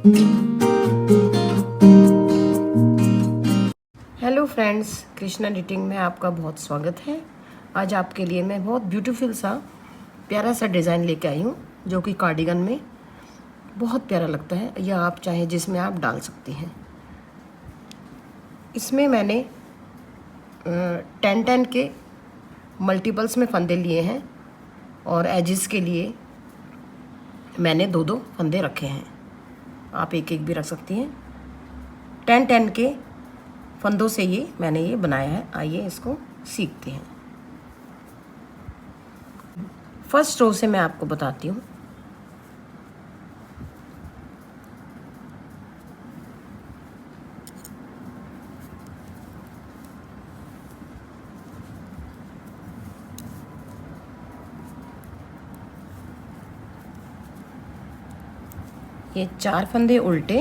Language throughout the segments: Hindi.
हेलो फ्रेंड्स, कृष्णा निटिंग में आपका बहुत स्वागत है। आज आपके लिए मैं बहुत ब्यूटीफुल सा प्यारा सा डिज़ाइन लेके आई हूँ, जो कि कार्डिगन में बहुत प्यारा लगता है, या आप चाहे जिसमें आप डाल सकती हैं। इसमें मैंने 10-10 के मल्टीपल्स में फंदे लिए हैं और एजिस के लिए मैंने 2-2 फंदे रखे हैं। आप एक एक भी रख सकती हैं। 10-10 के फंदों से मैंने ये बनाया है। आइए इसको सीखते हैं। फर्स्ट रो से मैं आपको बताती हूँ। ये 4 फंदे उल्टे,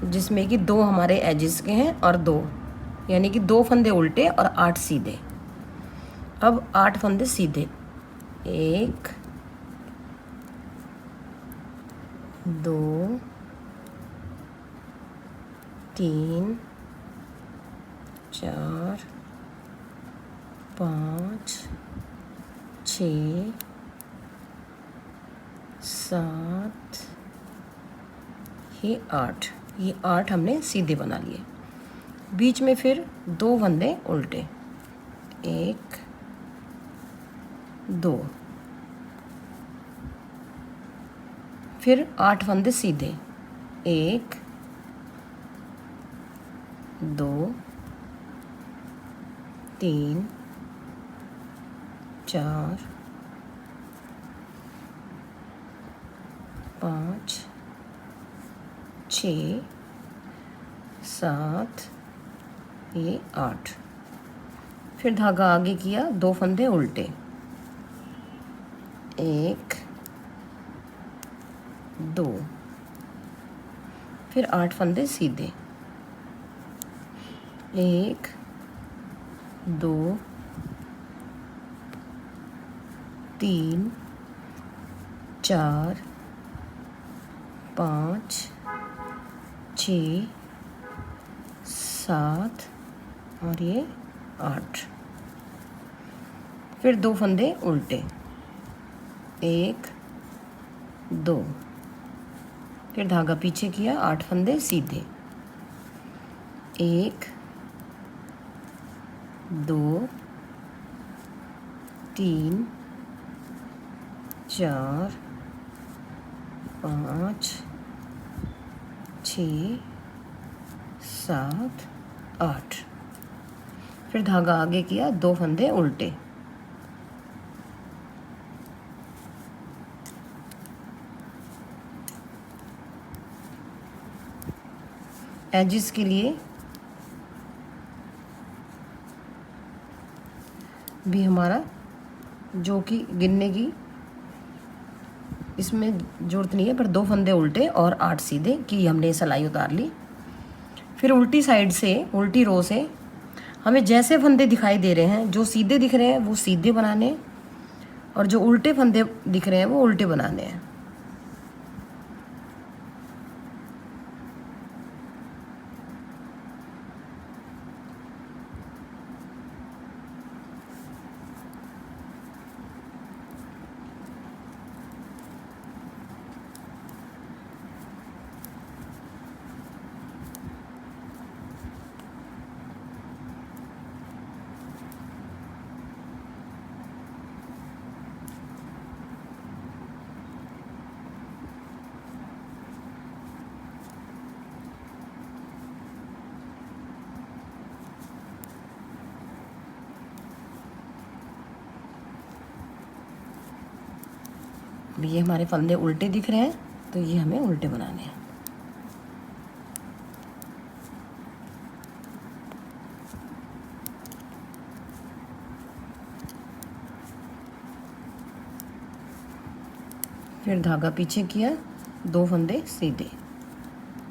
जिसमें कि 2 हमारे एजिस के हैं और 2, यानी कि 2 फंदे उल्टे और 8 सीधे। अब 8 फंदे सीधे, 1 2 3 4 5 6 7 ये 8 हमने सीधे बना लिए। बीच में फिर 2 फंदे उल्टे, 1 2, फिर 8 फंदे सीधे, 1 2 3 4 5 6 7, ये 8। फिर धागा आगे किया, 2 फंदे उल्टे, 1 2, फिर 8 फंदे सीधे, 1 2 3 4 5 6 7 और ये 8। फिर 2 फंदे उल्टे, 1 2, फिर धागा पीछे किया, 8 फंदे सीधे, 1 2 3 4 5 6 7 8। फिर धागा आगे किया, 2 फंदे उल्टे, एजिस के लिए भी हमारा जो कि गिनने की इसमें ज़रूरत नहीं है, पर 2 फंदे उल्टे और 8 सीधे की हमने सिलाई उतार ली। फिर उल्टी साइड से, उल्टी रो से हमें जैसे फंदे दिखाई दे रहे हैं, जो सीधे दिख रहे हैं वो सीधे बनाने, और जो उल्टे फंदे दिख रहे हैं वो उल्टे बनाने हैं। ये हमारे फंदे उल्टे दिख रहे हैं, तो ये हमें उल्टे बनाने हैं। फिर धागा पीछे किया, 2 फंदे सीधे,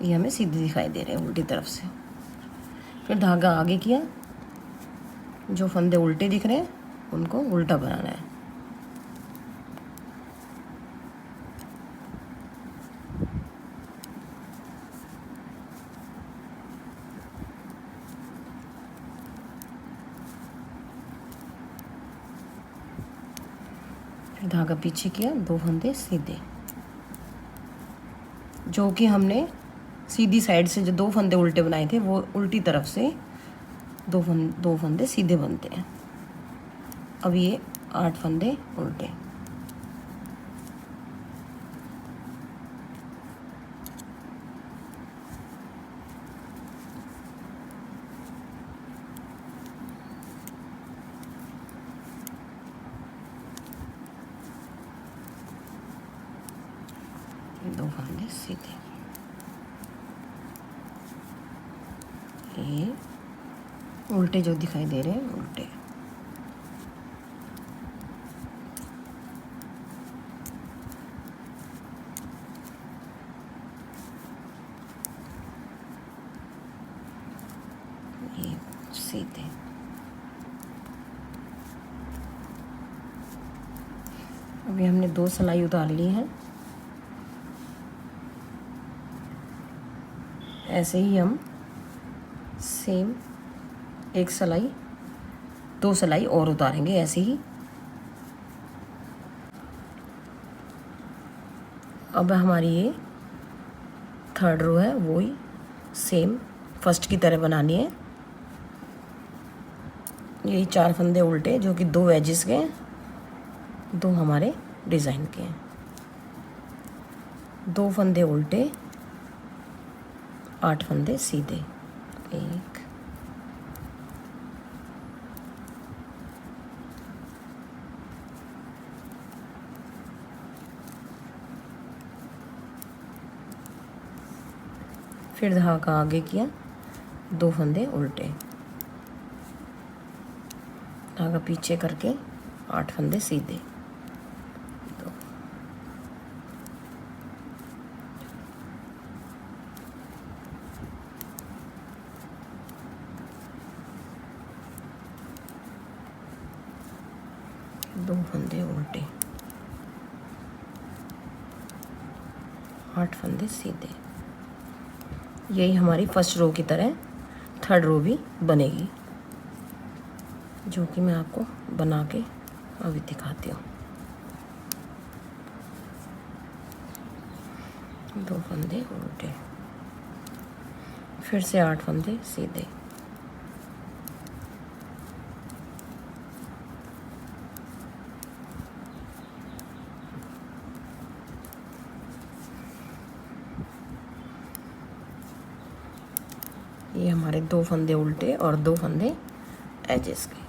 ये हमें सीधे दिखाई दे रहे हैं उल्टी तरफ से। फिर धागा आगे किया, जो फंदे उल्टे दिख रहे हैं उनको उल्टा बनाना है। धागा पीछे किया, 2 फंदे सीधे, जो कि हमने सीधी साइड से जो 2 फंदे उल्टे बनाए थे वो उल्टी तरफ से 2 फंदे सीधे बनते हैं। अब ये 8 फंदे उल्टे, दो फंदे सीधे, ये उल्टे जो दिखाई दे रहे हैं उल्टे, ये सीधे। अभी हमने 2 सिलाई उतार ली है। ऐसे ही हम सेम 1 सिलाई 2 सिलाई और उतारेंगे ऐसे ही। अब हमारी ये 3rd रो है, वो ही सेम फर्स्ट की तरह बनानी है। यही 4 फंदे उल्टे जो कि 2 एजेस के हैं, 2 हमारे डिज़ाइन के हैं। 2 फंदे उल्टे, 8 फंदे सीधे, 1 फिर धागा आगे किया, 2 फंदे उल्टे, धागा पीछे करके 8 फंदे सीधे, 2 फंदे उल्टे, 8 फंदे सीधे। यही हमारी फर्स्ट रो की तरह 3rd रो भी बनेगी, जो कि मैं आपको बना के अभी दिखाती हूँ। 2 फंदे उल्टे, फिर से 8 फंदे सीधे, ये हमारे 2 फंदे उल्टे और 2 फंदे एजेस के।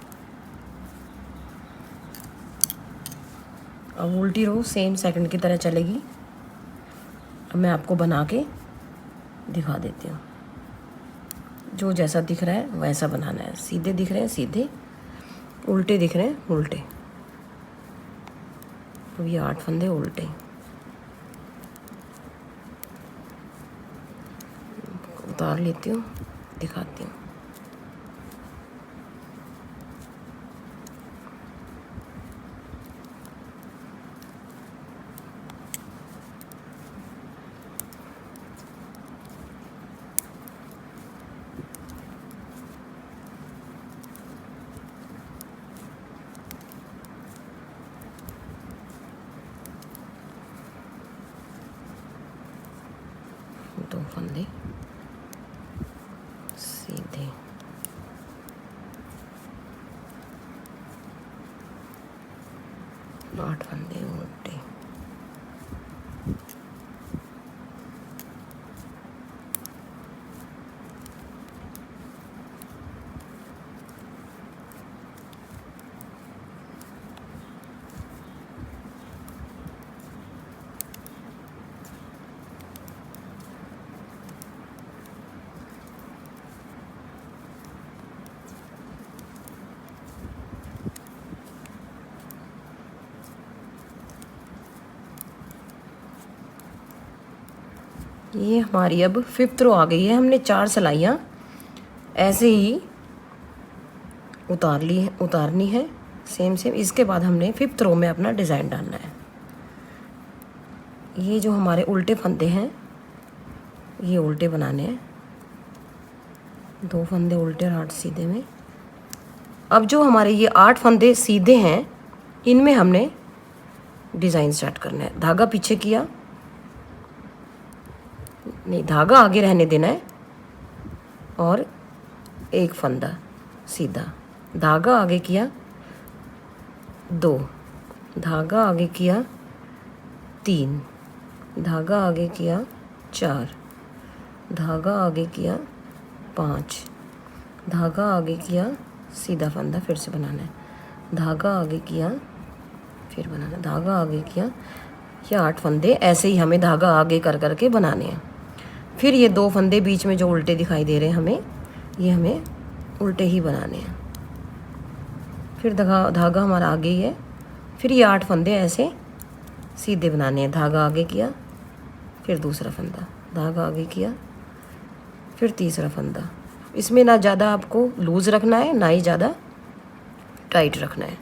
अब उल्टी रो सेम सेकंड की तरह चलेगी। अब मैं आपको बना के दिखा देती हूँ। जो जैसा दिख रहा है वैसा बनाना है। सीधे दिख रहे हैं सीधे, उल्टे दिख रहे हैं उल्टे। तो ये 8 फंदे उल्टे, उतार लेती हूँ, दिखाती हूँ। दो फंदे सीधे, 8 फंदे उल्टे, ये हमारी अब 5th रो आ गई है। हमने 4 सिलाइयाँ ऐसे ही उतारनी है सेम। इसके बाद हमने 5th रो में अपना डिज़ाइन डालना है। ये जो हमारे उल्टे फंदे हैं ये उल्टे बनाने हैं, 2 फंदे उल्टे और 8 सीधे में। अब जो हमारे ये 8 फंदे सीधे हैं इनमें हमने डिज़ाइन स्टार्ट करना है। धागा पीछे किया, नहीं धागा आगे रहने देना है, और एक फंदा सीधा, धागा आगे किया 2, धागा आगे किया 3, धागा आगे किया 4, धागा आगे किया 5, धागा आगे किया, सीधा फंदा फिर से बनाना है, धागा आगे किया फिर बनाना, धागा आगे किया। ये 8 फंदे ऐसे ही हमें धागा आगे कर कर के बनाने हैं। फिर ये 2 फंदे बीच में जो उल्टे दिखाई दे रहे हैं हमें, ये हमें उल्टे ही बनाने हैं। फिर धागा हमारा आगे ही है। फिर ये 8 फंदे ऐसे सीधे बनाने हैं। धागा आगे किया, फिर दूसरा फंदा, धागा आगे किया, फिर तीसरा फंदा। इसमें ना ज़्यादा आपको लूज़ रखना है, ना ही ज़्यादा टाइट रखना है।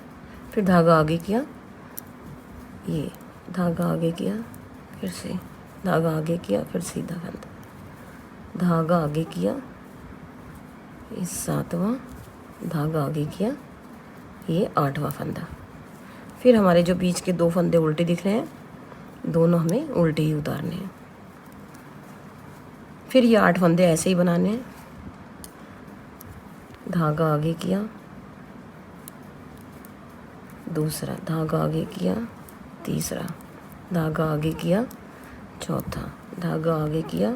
फिर धागा आगे किया, ये धागा आगे किया, फिर से धागा आगे किया, फिर सीधा फंदा, धागा आगे किया, ये 7वां, धागा आगे किया, ये 8वां फंदा। फिर हमारे जो बीच के 2 फंदे उल्टे दिख रहे हैं, दोनों हमें उल्टे ही उतारने हैं। फिर ये 8 फंदे ऐसे ही बनाने हैं। धागा आगे किया, दूसरा, धागा आगे किया, तीसरा, धागा आगे किया, चौथा, धागा आगे किया,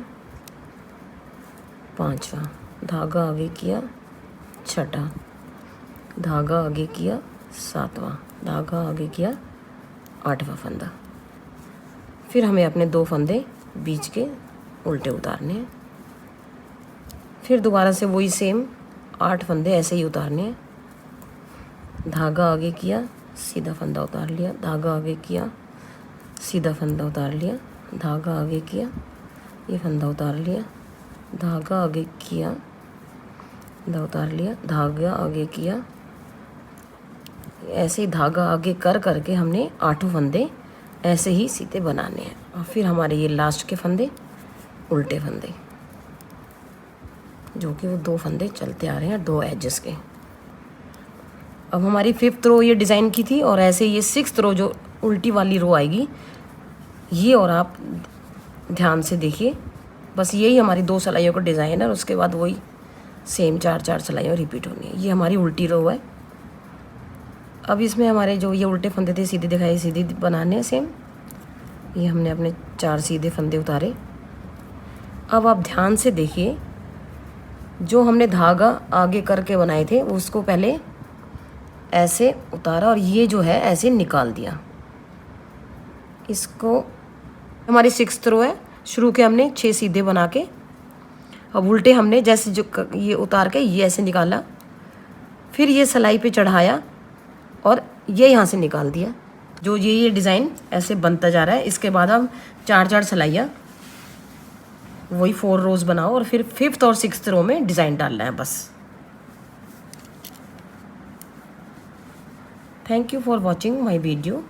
5वां, धागा आगे किया, छठा, धागा आगे किया, 7वां, धागा आगे किया, 8वां फंदा। फिर हमें अपने 2 फंदे बीच के उल्टे उतारने हैं। फिर दोबारा से वही सेम 8 फंदे ऐसे ही उतारने हैं। धागा आगे किया, सीधा फंदा उतार लिया, धागा आगे किया, सीधा फंदा उतार लिया, धागा आगे किया, ये फंदा उतार लिया, धागा आगे किया, फंदा उतार लिया, धागा आगे किया। ऐसे ही धागा आगे कर करके हमने 8 फंदे ऐसे ही सीधे बनाने हैं। और फिर हमारे ये लास्ट के फंदे उल्टे फंदे, जो कि वो 2 फंदे चलते आ रहे हैं 2 एजेस के। अब हमारी 5th रो ये डिज़ाइन की थी, और ऐसे ये 6th रो जो उल्टी वाली रो आएगी ये, और आप ध्यान से देखिए, बस यही हमारी 2 सिलाइयों का डिज़ाइन है, और उसके बाद वही सेम 4-4 सिलाइयाँ रिपीट होनी है। ये हमारी उल्टी रो है। अब इसमें हमारे जो ये उल्टे फंदे थे सीधे दिखाए, सीधे बनाने हैं सेम। ये हमने अपने 4 सीधे फंदे उतारे। अब आप ध्यान से देखिए, जो हमने धागा आगे करके बनाए थे उसको पहले ऐसे उतारा, और ये जो है ऐसे निकाल दिया। इसको हमारी 6th रो है। शुरू के हमने 6 सीधे बना के, अब उल्टे हमने जैसे जो ये उतार के ये ऐसे निकाला, फिर ये सिलाई पे चढ़ाया और ये यहाँ से निकाल दिया। जो ये डिज़ाइन ऐसे बनता जा रहा है। इसके बाद हम 4-4 सिलाइयाँ वही 4 रोज़ बनाओ, और फिर 5th और 6th रो में डिज़ाइन डालना है बस। Thank you for watching my video.